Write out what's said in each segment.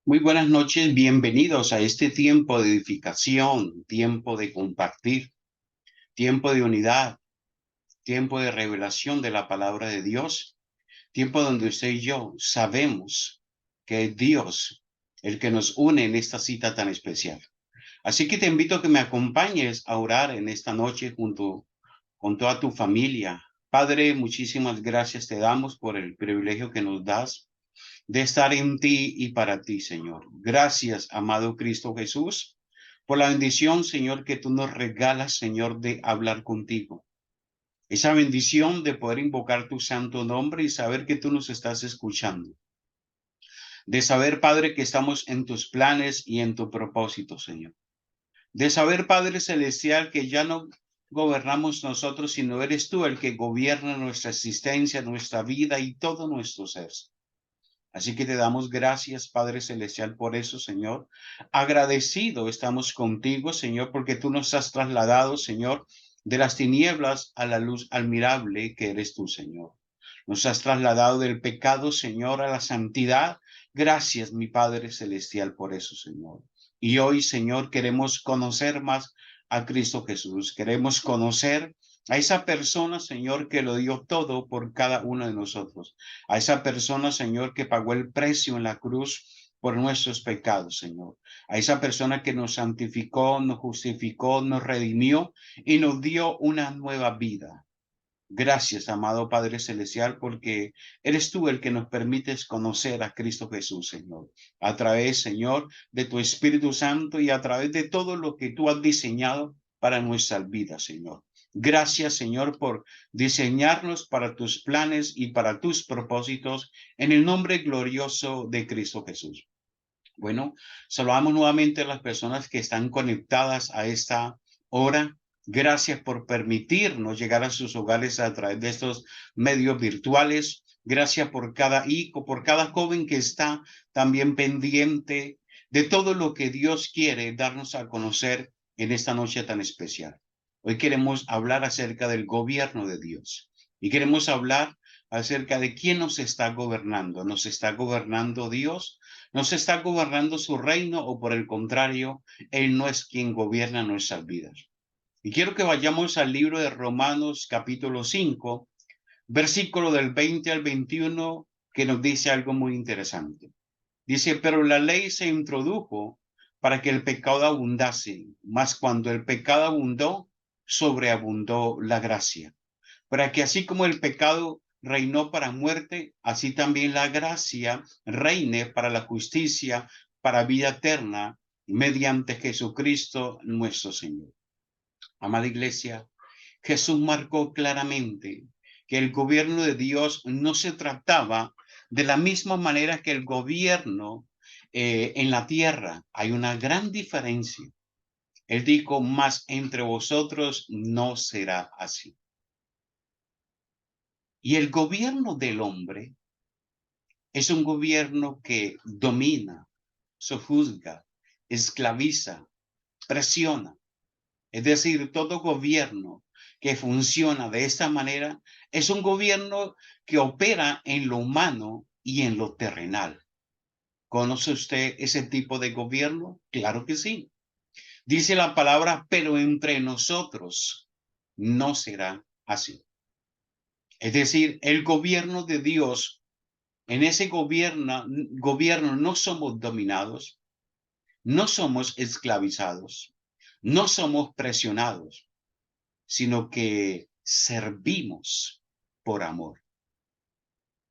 Muy buenas noches, bienvenidos a este tiempo de edificación, tiempo de compartir, tiempo de unidad, tiempo de revelación de la palabra de Dios, tiempo donde usted y yo sabemos que es Dios el que nos une en esta cita tan especial. Así que te invito a que me acompañes a orar en esta noche junto con toda tu familia. Padre, muchísimas gracias te damos por el privilegio que nos das de estar en ti y para ti, Señor. Gracias, amado Cristo Jesús, por la bendición, Señor, que tú nos regalas, Señor, de hablar contigo. Esa bendición de poder invocar tu santo nombre y saber que tú nos estás escuchando. De saber, Padre, que estamos en tus planes y en tu propósito, Señor. De saber, Padre Celestial, que ya no gobernamos nosotros, sino eres tú el que gobierna nuestra existencia, nuestra vida y todo nuestro ser. Así que te damos gracias, Padre Celestial, por eso, Señor. Agradecido estamos contigo, Señor, porque tú nos has trasladado, Señor, de las tinieblas a la luz admirable que eres tú, Señor. Nos has trasladado del pecado, Señor, a la santidad. Gracias, mi Padre Celestial, por eso, Señor. Y hoy, Señor, queremos conocer más a Cristo Jesús. Queremos conocer a esa persona, Señor, que lo dio todo por cada uno de nosotros. A esa persona, Señor, que pagó el precio en la cruz por nuestros pecados, Señor. A esa persona que nos santificó, nos justificó, nos redimió y nos dio una nueva vida. Gracias, amado Padre Celestial, porque eres tú el que nos permites conocer a Cristo Jesús, Señor, a través, Señor, de tu Espíritu Santo y a través de todo lo que tú has diseñado para nuestras vidas, Señor. Gracias, Señor, por diseñarnos para tus planes y para tus propósitos en el nombre glorioso de Cristo Jesús. Bueno, saludamos nuevamente a las personas que están conectadas a esta hora. Gracias por permitirnos llegar a sus hogares a través de estos medios virtuales. Gracias por cada hijo, por cada joven que está también pendiente de todo lo que Dios quiere darnos a conocer en esta noche tan especial. Hoy queremos hablar acerca del gobierno de Dios y queremos hablar acerca de quién nos está gobernando. ¿Nos está gobernando Dios? ¿Nos está gobernando su reino o por el contrario, Él no es quien gobierna nuestras vidas? Y quiero que vayamos al libro de Romanos capítulo 5, versículo del 20 al 21, que nos dice algo muy interesante. Dice, pero la ley se introdujo para que el pecado abundase, mas cuando el pecado abundó, sobreabundó la gracia, para que así como el pecado reinó para muerte, así también la gracia reine para la justicia, para vida eterna, mediante Jesucristo nuestro Señor. Amada iglesia, Jesús marcó claramente que el gobierno de Dios no se trataba de la misma manera que el gobierno en la tierra. Hay una gran diferencia. Él dijo, mas entre vosotros no será así. Y el gobierno del hombre es un gobierno que domina, sojuzga, esclaviza, presiona. Es decir, todo gobierno que funciona de esta manera es un gobierno que opera en lo humano y en lo terrenal. ¿Conoce usted ese tipo de gobierno? Claro que sí. Dice la palabra, pero entre nosotros no será así. Es decir, el gobierno de Dios, en ese gobierno no somos dominados, no somos esclavizados, no somos presionados, sino que servimos por amor.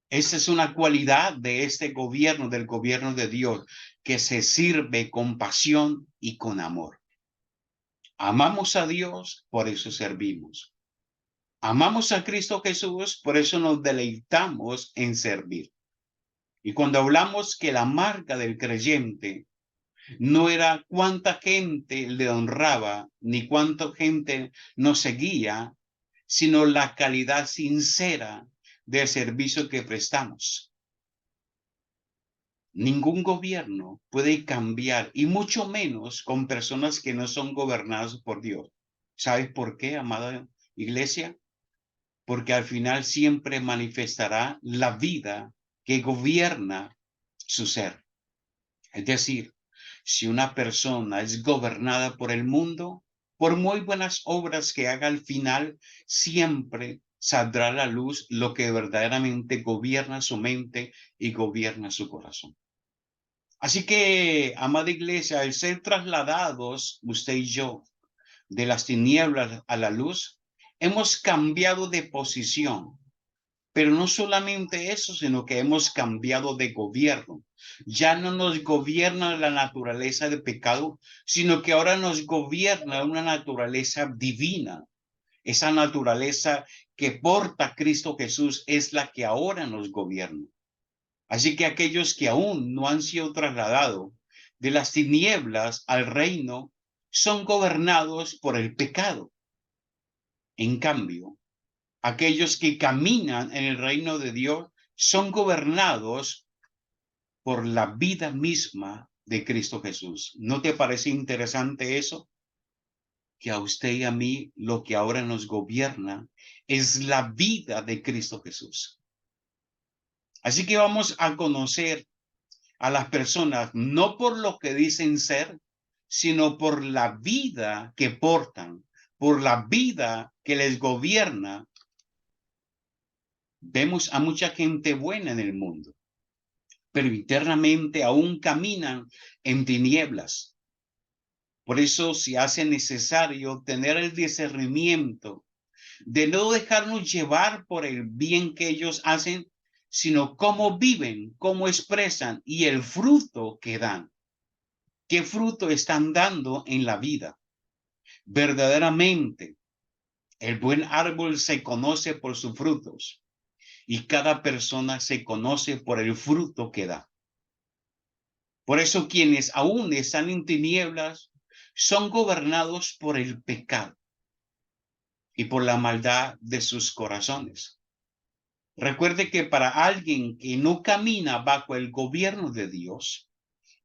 Esa es una cualidad de este gobierno, del gobierno de Dios, que se sirve con pasión y con amor. Amamos a Dios, por eso servimos. Amamos a Cristo Jesús, por eso nos deleitamos en servir. Y cuando hablamos que la marca del creyente no era cuánta gente le honraba, ni cuánta gente nos seguía, sino la calidad sincera del servicio que prestamos. Ningún gobierno puede cambiar, y mucho menos con personas que no son gobernadas por Dios. ¿Sabes por qué, amada iglesia? Porque al final siempre manifestará la vida que gobierna su ser. Es decir, si una persona es gobernada por el mundo, por muy buenas obras que haga al final, siempre saldrá a la luz lo que verdaderamente gobierna su mente y gobierna su corazón. Así que, amada iglesia, al ser trasladados, usted y yo, de las tinieblas a la luz, hemos cambiado de posición. Pero no solamente eso, sino que hemos cambiado de gobierno. Ya no nos gobierna la naturaleza de pecado, sino que ahora nos gobierna una naturaleza divina. Esa naturaleza que porta Cristo Jesús es la que ahora nos gobierna. Así que aquellos que aún no han sido trasladados de las tinieblas al reino son gobernados por el pecado. En cambio, aquellos que caminan en el reino de Dios son gobernados por la vida misma de Cristo Jesús. ¿No te parece interesante eso? Que a usted y a mí lo que ahora nos gobierna es la vida de Cristo Jesús. Así que vamos a conocer a las personas no por lo que dicen ser, sino por la vida que portan, por la vida que les gobierna. Vemos a mucha gente buena en el mundo, pero internamente aún caminan en tinieblas. Por eso se hace necesario tener el discernimiento de no dejarnos llevar por el bien que ellos hacen, sino cómo viven, cómo expresan y el fruto que dan. ¿Qué fruto están dando en la vida? Verdaderamente, el buen árbol se conoce por sus frutos y cada persona se conoce por el fruto que da. Por eso quienes aún están en tinieblas son gobernados por el pecado y por la maldad de sus corazones. Recuerde que para alguien que no camina bajo el gobierno de Dios,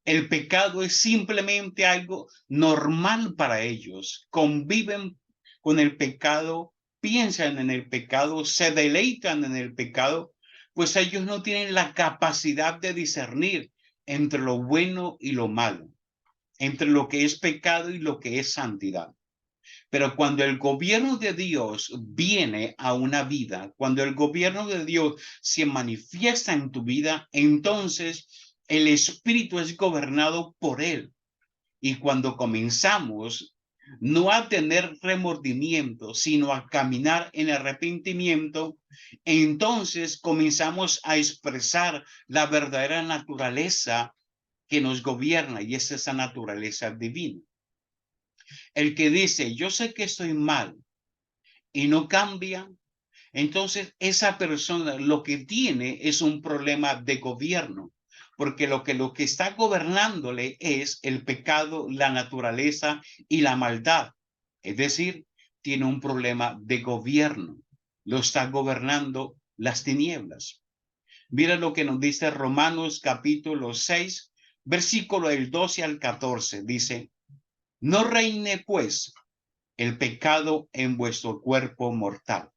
el pecado es simplemente algo normal para ellos. Conviven con el pecado, piensan en el pecado, se deleitan en el pecado, pues ellos no tienen la capacidad de discernir entre lo bueno y lo malo, entre lo que es pecado y lo que es santidad. Pero cuando el gobierno de Dios viene a una vida, cuando el gobierno de Dios se manifiesta en tu vida, entonces el espíritu es gobernado por él. Y cuando comenzamos no a tener remordimiento, sino a caminar en arrepentimiento, entonces comenzamos a expresar la verdadera naturaleza que nos gobierna, y es esa naturaleza divina. El que dice, yo sé que estoy mal y no cambia, entonces esa persona lo que tiene es un problema de gobierno, porque lo que está gobernándole es el pecado, la naturaleza y la maldad. Es decir, tiene un problema de gobierno. Lo está gobernando las tinieblas. Mira lo que nos dice Romanos capítulo 6, versículo del 12 al 14. Dice, no reine pues el pecado en vuestro cuerpo mortal,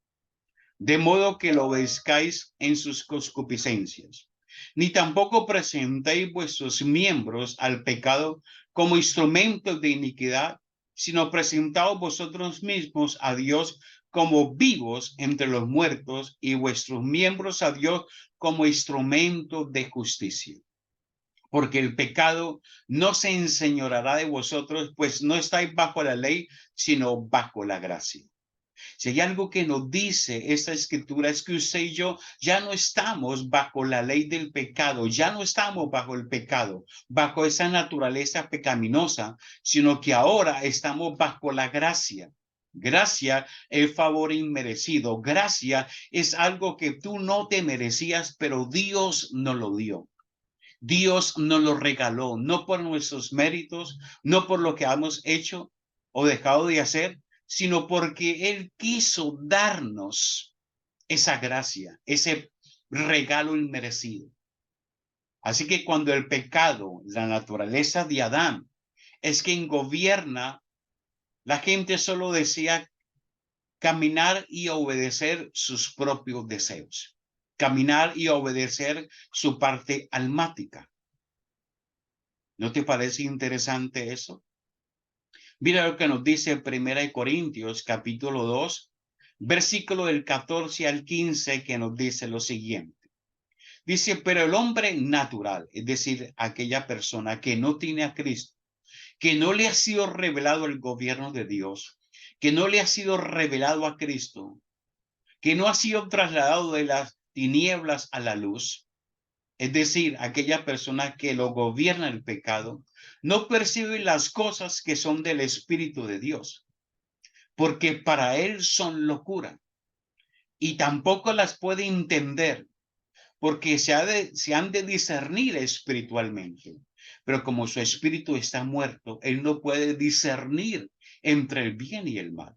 de modo que lo obedezcáis en sus concupiscencias, ni tampoco presentéis vuestros miembros al pecado como instrumentos de iniquidad, sino presentaos vosotros mismos a Dios como vivos entre los muertos y vuestros miembros a Dios como instrumentos de justicia. Porque el pecado no se enseñoreará de vosotros, pues no estáis bajo la ley, sino bajo la gracia. Si hay algo que nos dice esta escritura es que usted y yo ya no estamos bajo la ley del pecado, ya no estamos bajo el pecado, bajo esa naturaleza pecaminosa, sino que ahora estamos bajo la gracia. Gracia es favor inmerecido. Gracia es algo que tú no te merecías, pero Dios nos lo dio. Dios nos lo regaló, no por nuestros méritos, no por lo que hemos hecho o dejado de hacer, sino porque Él quiso darnos esa gracia, ese regalo inmerecido. Así que cuando el pecado, la naturaleza de Adán, es quien gobierna, la gente solo desea caminar y obedecer sus propios deseos, caminar y obedecer su parte almática. ¿No te parece interesante eso? Mira lo que nos dice Primera de Corintios, capítulo 2, versículo del 14 al 15, que nos dice lo siguiente. Dice, pero el hombre natural, es decir, aquella persona que no tiene a Cristo, que no le ha sido revelado el gobierno de Dios, que no le ha sido revelado a Cristo, que no ha sido trasladado de las tinieblas a la luz, es decir, aquella persona que lo gobierna el pecado, no percibe las cosas que son del Espíritu de Dios, porque para él son locura y tampoco las puede entender, porque se han de discernir espiritualmente. Pero como su espíritu está muerto, él no puede discernir entre el bien y el mal.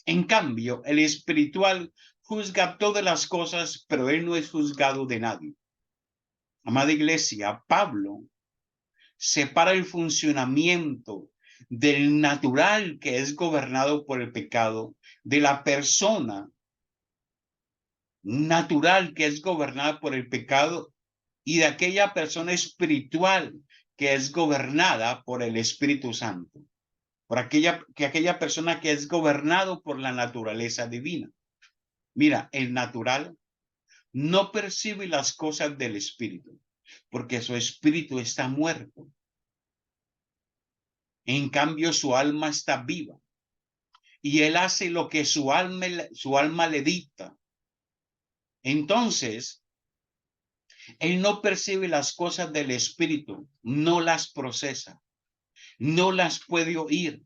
En cambio, el espiritual juzga todas las cosas, pero él no es juzgado de nadie. Amada iglesia, Pablo separa el funcionamiento del natural que es gobernado por el pecado de la persona natural que es gobernada por el pecado y de aquella persona espiritual que es gobernada por el Espíritu Santo, por aquella persona que es gobernado por la naturaleza divina. Mira, el natural no percibe las cosas del espíritu, porque su espíritu está muerto. En cambio, su alma está viva y él hace lo que su alma le dicta. Entonces, él no percibe las cosas del espíritu, no las procesa, no las puede oír.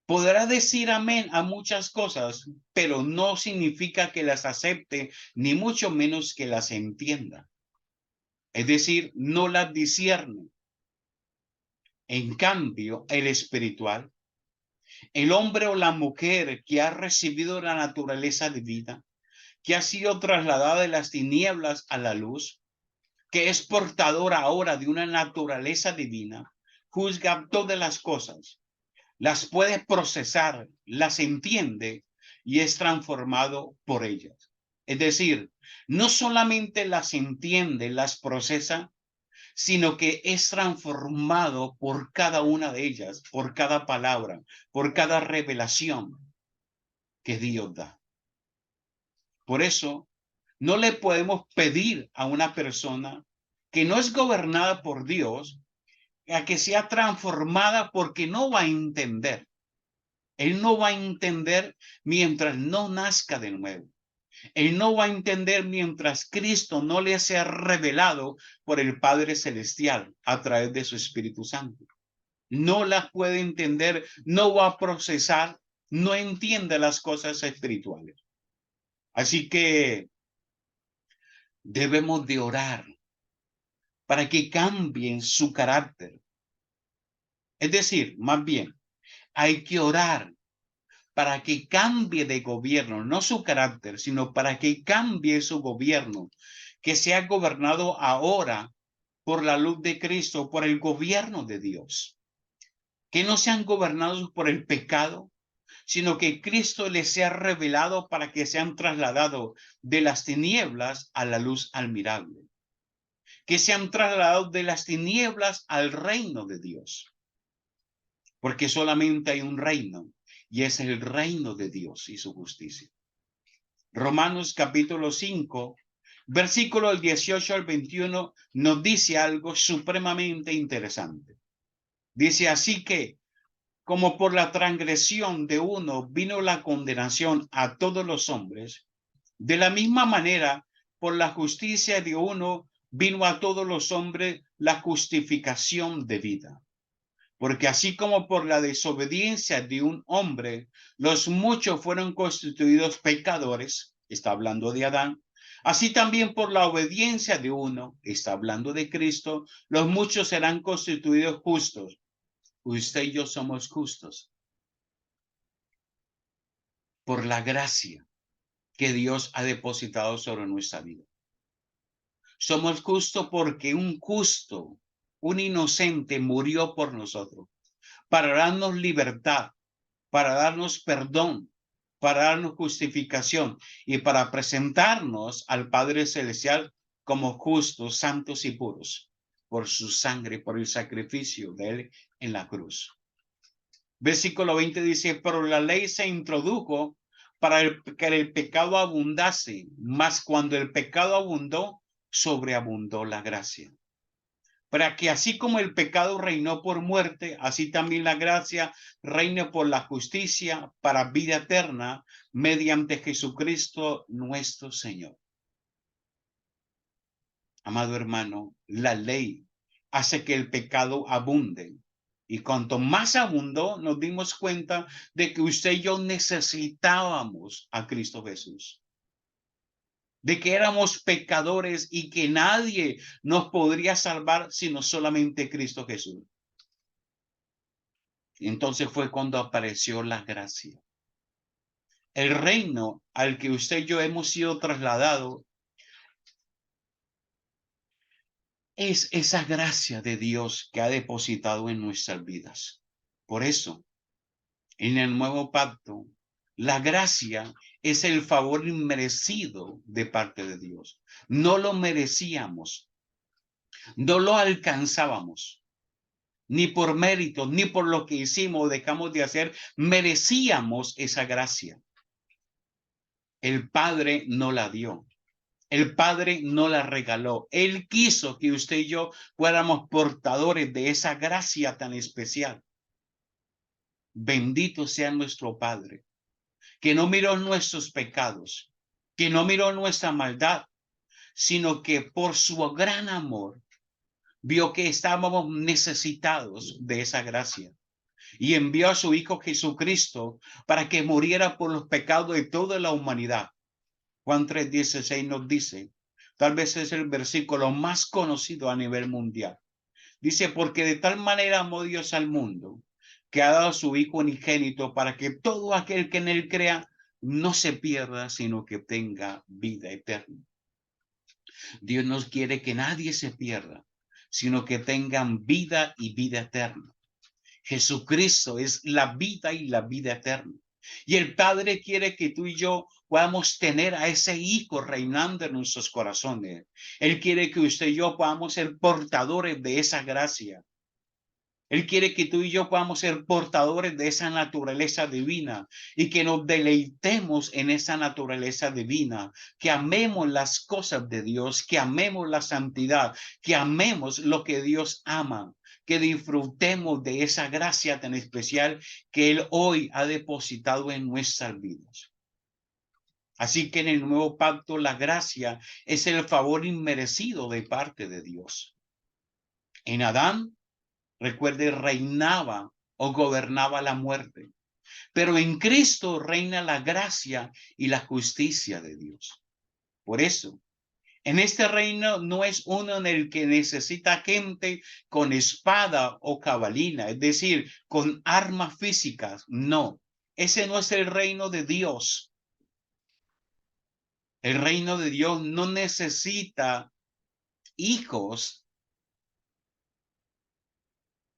Podrá decir amén a muchas cosas, pero no significa que las acepte, ni mucho menos que las entienda. Es decir, no las discierne. En cambio, el espiritual, el hombre o la mujer que ha recibido la naturaleza divina, que ha sido trasladada de las tinieblas a la luz, que es portadora ahora de una naturaleza divina, juzga todas las cosas, las puede procesar, las entiende y es transformado por ellas. Es decir, no solamente las entiende, las procesa, sino que es transformado por cada una de ellas, por cada palabra, por cada revelación que Dios da. Por eso, no le podemos pedir a una persona que no es gobernada por Dios a que sea transformada, porque no va a entender. Él no va a entender mientras no nazca de nuevo. Él no va a entender mientras Cristo no le sea revelado por el Padre Celestial a través de su Espíritu Santo. No las puede entender, no va a procesar, no entiende las cosas espirituales. Así que debemos de orar para que cambien su carácter. Es decir, más bien, hay que orar para que cambie de gobierno, no su carácter, sino para que cambie su gobierno, que sea gobernado ahora por la luz de Cristo, por el gobierno de Dios. Que no sean gobernados por el pecado, sino que Cristo les sea revelado para que sean trasladados de las tinieblas a la luz admirable. Que sean trasladados de las tinieblas al reino de Dios. Porque solamente hay un reino, y es el reino de Dios y su justicia. Romanos capítulo 5, versículo del 18 al 21, nos dice algo supremamente interesante. Dice, así que, como por la transgresión de uno vino la condenación a todos los hombres, de la misma manera, por la justicia de uno vino a todos los hombres la justificación de vida. Porque así como por la desobediencia de un hombre, los muchos fueron constituidos pecadores, está hablando de Adán, así también por la obediencia de uno, está hablando de Cristo, los muchos serán constituidos justos. Usted y yo somos justos por la gracia que Dios ha depositado sobre nuestra vida. Somos justos porque un justo, un inocente murió por nosotros, para darnos libertad, para darnos perdón, para darnos justificación y para presentarnos al Padre Celestial como justos, santos y puros. por su sangre, por el sacrificio de él en la cruz. Versículo 20 dice, pero la ley se introdujo para que el pecado abundase, mas cuando el pecado abundó, sobreabundó la gracia. Para que así como el pecado reinó por muerte, así también la gracia reine por la justicia para vida eterna mediante Jesucristo nuestro Señor. Amado hermano, la ley hace que el pecado abunde. Y cuanto más abundó, nos dimos cuenta de que usted y yo necesitábamos a Cristo Jesús. De que éramos pecadores y que nadie nos podría salvar sino solamente Cristo Jesús. Entonces fue cuando apareció la gracia. El reino al que usted y yo hemos sido trasladados es esa gracia de Dios que ha depositado en nuestras vidas. Por eso, en el nuevo pacto, la gracia es el favor inmerecido de parte de Dios. No lo merecíamos, no lo alcanzábamos, ni por mérito, ni por lo que hicimos o dejamos de hacer, merecíamos esa gracia. El Padre no la dio. El Padre no la regaló. Él quiso que usted y yo fuéramos portadores de esa gracia tan especial. Bendito sea nuestro Padre, que no miró nuestros pecados, que no miró nuestra maldad, sino que por su gran amor vio que estábamos necesitados de esa gracia y envió a su Hijo Jesucristo para que muriera por los pecados de toda la humanidad. Juan 3:16 nos dice, tal vez es el versículo más conocido a nivel mundial. Dice, porque de tal manera amó Dios al mundo, que ha dado a su Hijo unigénito para que todo aquel que en él crea no se pierda, sino que tenga vida eterna. Dios no quiere que nadie se pierda, sino que tengan vida y vida eterna. Jesucristo es la vida y la vida eterna. Y el Padre quiere que tú y yo podamos tener a ese Hijo reinando en nuestros corazones. Él quiere que usted y yo podamos ser portadores de esa gracia. Él quiere que tú y yo podamos ser portadores de esa naturaleza divina y que nos deleitemos en esa naturaleza divina, que amemos las cosas de Dios, que amemos la santidad, que amemos lo que Dios ama, que disfrutemos de esa gracia tan especial que Él hoy ha depositado en nuestras vidas. Así que en el nuevo pacto la gracia es el favor inmerecido de parte de Dios. En Adán, recuerde, reinaba o gobernaba la muerte, pero en Cristo reina la gracia y la justicia de Dios. Por eso, en este reino no es uno en el que necesita gente con espada o cabalina, es decir, con armas físicas. No, ese no es el reino de Dios. El reino de Dios no necesita hijos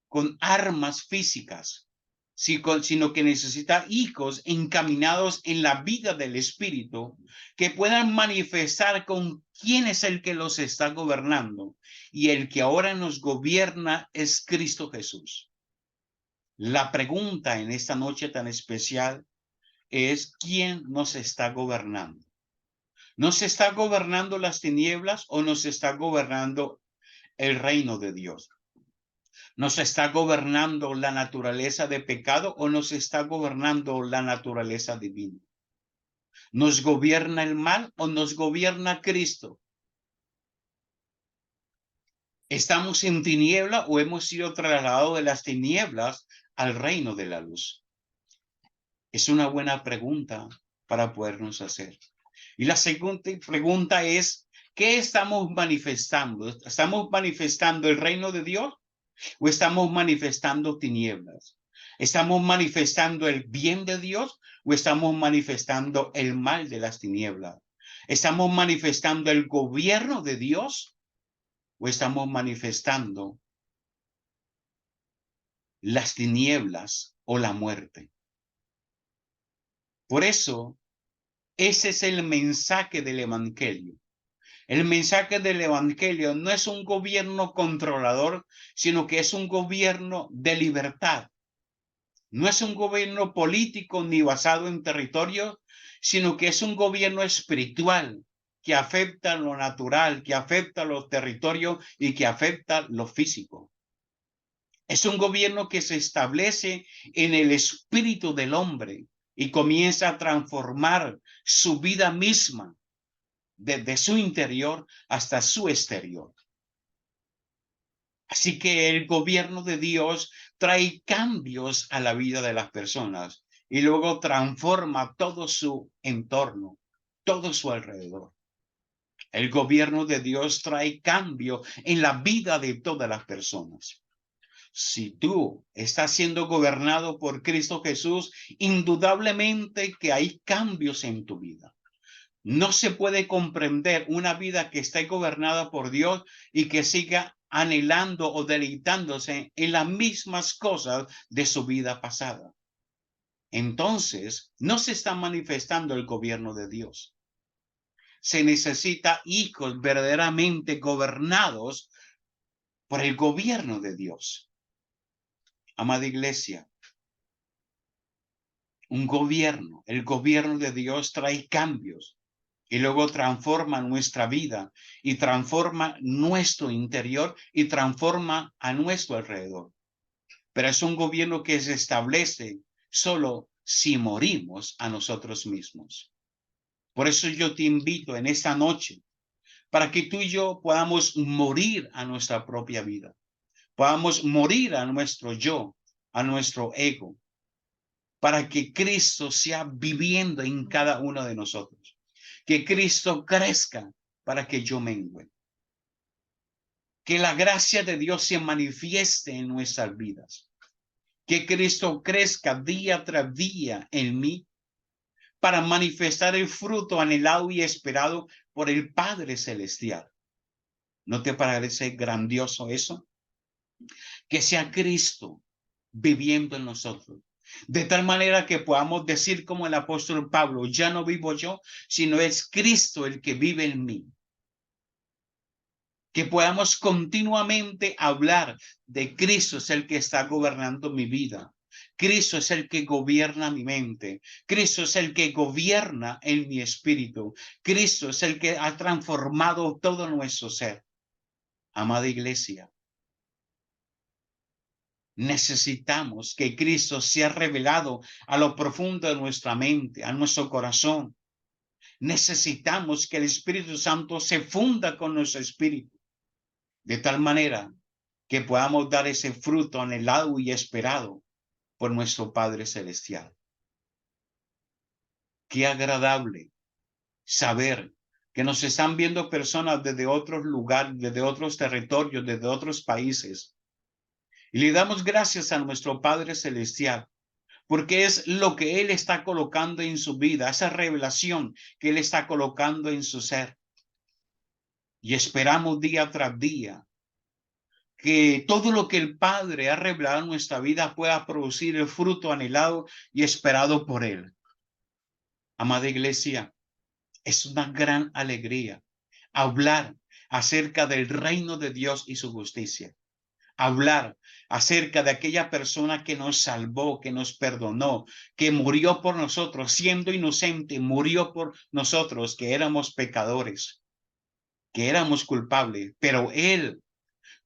con armas físicas, sino que necesita hijos encaminados en la vida del Espíritu que puedan manifestar con quién es el que los está gobernando. Y el que ahora nos gobierna es Cristo Jesús. La pregunta en esta noche tan especial es, ¿quién nos está gobernando? ¿Nos está gobernando las tinieblas o nos está gobernando el reino de Dios? ¿Nos está gobernando la naturaleza de pecado o nos está gobernando la naturaleza divina? ¿Nos gobierna el mal o nos gobierna Cristo? ¿Estamos en tiniebla o hemos sido trasladados de las tinieblas al reino de la luz? Es una buena pregunta para podernos hacer. Y la segunda pregunta es, ¿qué estamos manifestando? ¿Estamos manifestando el reino de Dios o estamos manifestando tinieblas? ¿Estamos manifestando el bien de Dios o estamos manifestando el mal de las tinieblas? ¿Estamos manifestando el gobierno de Dios o estamos manifestando las tinieblas o la muerte? Por eso, ese es el mensaje del evangelio. El mensaje del evangelio no es un gobierno controlador, sino que es un gobierno de libertad. No es un gobierno político ni basado en territorio, sino que es un gobierno espiritual que afecta lo natural, que afecta los territorios y que afecta lo físico. Es un gobierno que se establece en el espíritu del hombre y comienza a transformar su vida misma desde su interior hasta su exterior. Así que el gobierno de Dios trae cambios a la vida de las personas y luego transforma todo su entorno, todo su alrededor. El gobierno de Dios trae cambio en la vida de todas las personas. Si tú estás siendo gobernado por Cristo Jesús, indudablemente que hay cambios en tu vida. No se puede comprender una vida que esté gobernada por Dios y que siga anhelando o deleitándose en las mismas cosas de su vida pasada. Entonces, no se está manifestando el gobierno de Dios. Se necesita hijos verdaderamente gobernados por el gobierno de Dios. Amada iglesia, el gobierno de Dios trae cambios y luego transforma nuestra vida y transforma nuestro interior y transforma a nuestro alrededor. Pero es un gobierno que se establece solo si morimos a nosotros mismos. Por eso yo te invito en esta noche para que tú y yo podamos morir a nuestra propia vida, podamos morir a nuestro yo, a nuestro ego, para que Cristo sea viviendo en cada uno de nosotros. Que Cristo crezca para que yo mengüe. Que la gracia de Dios se manifieste en nuestras vidas. Que Cristo crezca día tras día en mí para manifestar el fruto anhelado y esperado por el Padre Celestial. ¿No te parece grandioso eso? Que sea Cristo viviendo en nosotros. De tal manera que podamos decir como el apóstol Pablo, ya no vivo yo, sino es Cristo el que vive en mí. Que podamos continuamente hablar de Cristo es el que está gobernando mi vida. Cristo es el que gobierna mi mente. Cristo es el que gobierna en mi espíritu. Cristo es el que ha transformado todo nuestro ser. Amada iglesia, necesitamos que Cristo sea revelado a lo profundo de nuestra mente, a nuestro corazón. Necesitamos que el Espíritu Santo se funda con nuestro espíritu, de tal manera que podamos dar ese fruto anhelado y esperado por nuestro Padre Celestial. Qué agradable saber que nos están viendo personas desde otros lugares, desde otros territorios, desde otros países. Y le damos gracias a nuestro Padre Celestial, porque es lo que Él está colocando en su vida, esa revelación que Él está colocando en su ser. Y esperamos día tras día que todo lo que el Padre ha revelado en nuestra vida pueda producir el fruto anhelado y esperado por Él. Amada iglesia, es una gran alegría hablar acerca del reino de Dios y su justicia. Hablar acerca de aquella persona que nos salvó, que nos perdonó, que murió por nosotros, siendo inocente, murió por nosotros, que éramos pecadores, que éramos culpables, pero Él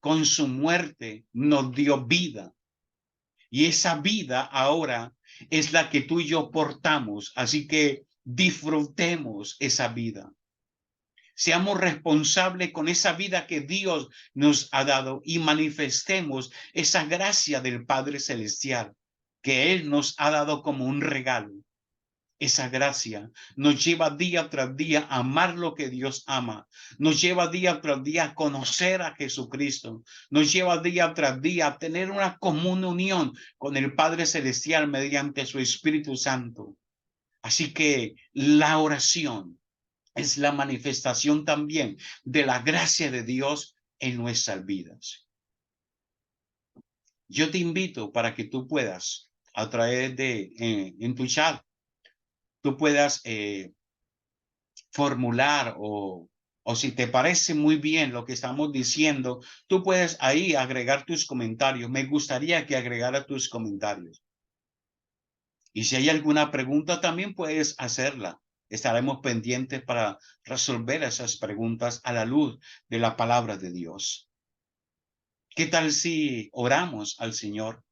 con su muerte nos dio vida. Y esa vida ahora es la que tú y yo portamos. Así que disfrutemos esa vida. Seamos responsables con esa vida que Dios nos ha dado y manifestemos esa gracia del Padre Celestial que Él nos ha dado como un regalo. Esa gracia nos lleva día tras día a amar lo que Dios ama. Nos lleva día tras día a conocer a Jesucristo. Nos lleva día tras día a tener una común unión con el Padre Celestial mediante su Espíritu Santo. Así que la oración es la manifestación también de la gracia de Dios en nuestras vidas. Yo te invito para que tú puedas, a través de, en tu chat, tú puedas formular o si te parece muy bien lo que estamos diciendo, tú puedes ahí agregar tus comentarios. Me gustaría que agregara tus comentarios. Y si hay alguna pregunta, también puedes hacerla. Estaremos pendientes para resolver esas preguntas a la luz de la palabra de Dios. ¿Qué tal si oramos al Señor?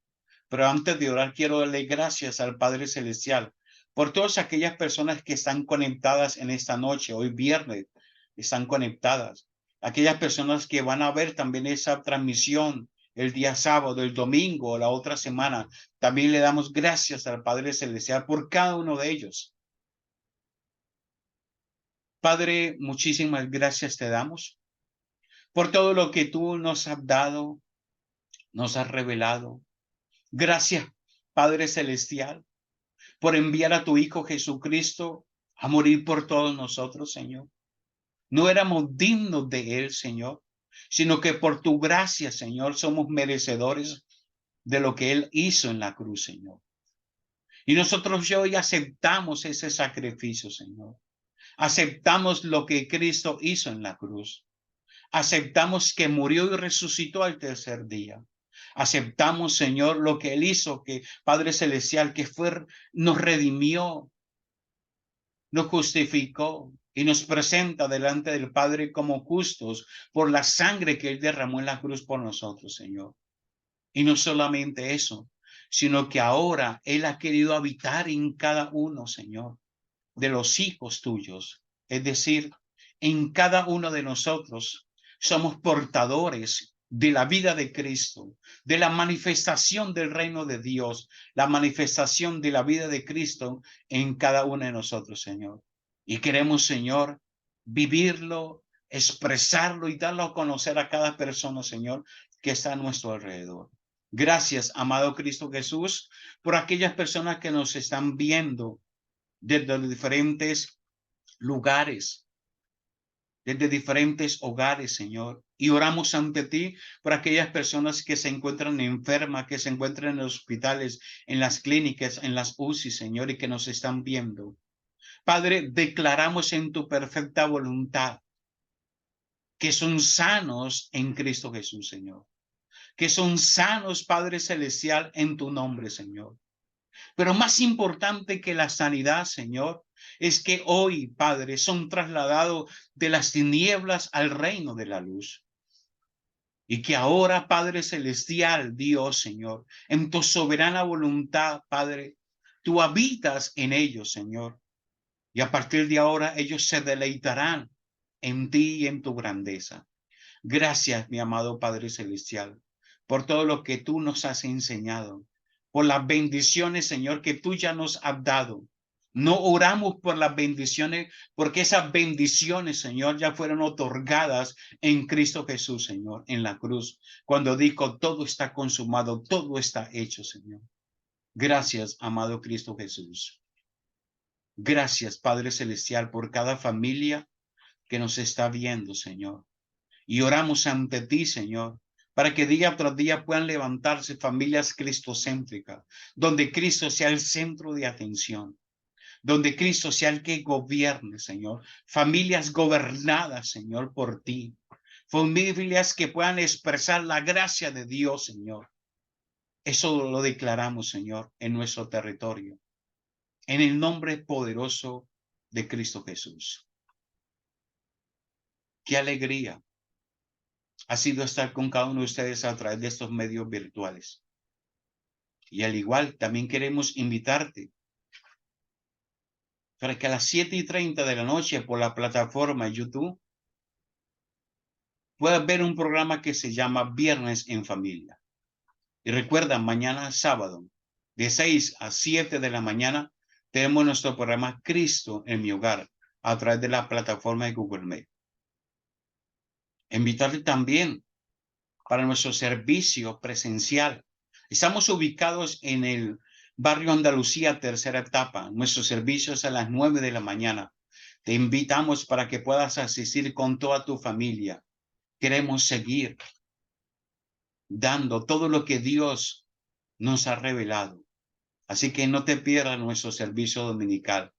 Pero antes de orar, quiero darle gracias al Padre Celestial por todas aquellas personas que están conectadas en esta noche, hoy viernes, están conectadas. Aquellas personas que van a ver también esa transmisión el día sábado, el domingo o la otra semana. También le damos gracias al Padre Celestial por cada uno de ellos. Padre, muchísimas gracias te damos por todo lo que tú nos has dado, nos has revelado. Gracias, Padre Celestial, por enviar a tu Hijo Jesucristo a morir por todos nosotros, Señor. No éramos dignos de Él, Señor, sino que por tu gracia, Señor, somos merecedores de lo que Él hizo en la cruz, Señor. Y nosotros hoy aceptamos ese sacrificio, Señor. Aceptamos lo que Cristo hizo en la cruz. Aceptamos que murió y resucitó al tercer día. Aceptamos, Señor, lo que Él hizo, que Padre Celestial, que fue, nos redimió, nos justificó y nos presenta delante del Padre como justos por la sangre que Él derramó en la cruz por nosotros, Señor. Y no solamente eso, sino que ahora Él ha querido habitar en cada uno, Señor, de los hijos tuyos. Es decir, en cada uno de nosotros somos portadores de la vida de Cristo, de la manifestación del reino de Dios, la manifestación de la vida de Cristo en cada uno de nosotros, Señor. Y queremos, Señor, vivirlo, expresarlo y darlo a conocer a cada persona, Señor, que está a nuestro alrededor. Gracias, amado Cristo Jesús, por aquellas personas que nos están viendo desde diferentes lugares, desde diferentes hogares, Señor. Y oramos ante ti por aquellas personas que se encuentran enfermas, que se encuentran en los hospitales, en las clínicas, en las UCI, Señor, y que nos están viendo. Padre, declaramos en tu perfecta voluntad que son sanos en Cristo Jesús, Señor. Que son sanos, Padre Celestial, en tu nombre, Señor. Pero más importante que la sanidad, Señor, es que hoy, Padre, son trasladados de las tinieblas al reino de la luz. Y que ahora, Padre Celestial, Dios, Señor, en tu soberana voluntad, Padre, tú habitas en ellos, Señor. Y a partir de ahora, ellos se deleitarán en ti y en tu grandeza. Gracias, mi amado Padre Celestial, por todo lo que tú nos has enseñado, por las bendiciones, Señor, que tú ya nos has dado. No oramos por las bendiciones, porque esas bendiciones, Señor, ya fueron otorgadas en Cristo Jesús, Señor, en la cruz. Cuando dijo, todo está consumado, todo está hecho, Señor. Gracias, amado Cristo Jesús. Gracias, Padre Celestial, por cada familia que nos está viendo, Señor. Y oramos ante ti, Señor, para que día tras día puedan levantarse familias cristocéntricas, donde Cristo sea el centro de atención, donde Cristo sea el que gobierne, Señor. Familias gobernadas, Señor, por ti. Familias que puedan expresar la gracia de Dios, Señor. Eso lo declaramos, Señor, en nuestro territorio. En el nombre poderoso de Cristo Jesús. Qué alegría ha sido estar con cada uno de ustedes a través de estos medios virtuales. Y al igual, también queremos invitarte para que a las 7:30 de la noche por la plataforma YouTube puedas ver un programa que se llama Viernes en Familia. Y recuerda, mañana sábado, de 6 a 7 de la mañana, tenemos nuestro programa Cristo en mi hogar a través de la plataforma de Google Meet. Invitarte también para nuestro servicio presencial. Estamos ubicados en el barrio Andalucía, tercera etapa. Nuestro servicio es a las 9 de la mañana. Te invitamos para que puedas asistir con toda tu familia. Queremos seguir dando todo lo que Dios nos ha revelado. Así que no te pierdas nuestro servicio dominical.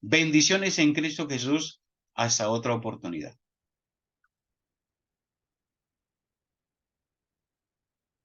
Bendiciones en Cristo Jesús. Hasta otra oportunidad.